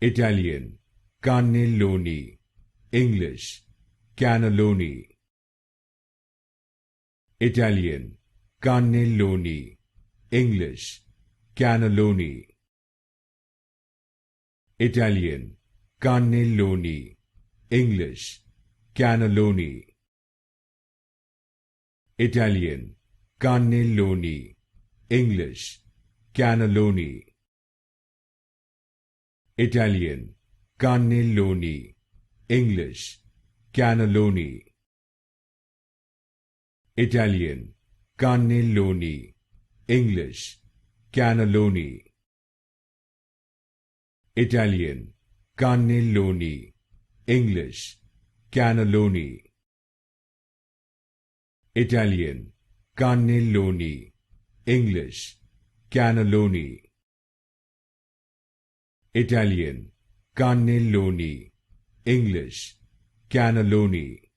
Italian, Cannelloni. English, Cannelloni. Italian, Cannelloni. English, Cannelloni. Italian, Cannelloni. English, Cannelloni. Italian, Cannelloni. English, Cannelloni. Italian, Cannelloni. English, Cannelloni. Italian, Cannelloni. English, Cannelloni. Italian, Cannelloni. English, Cannelloni. Italian, Cannelloni. English, Cannelloni. Italian, Cannelloni. English, Cannelloni.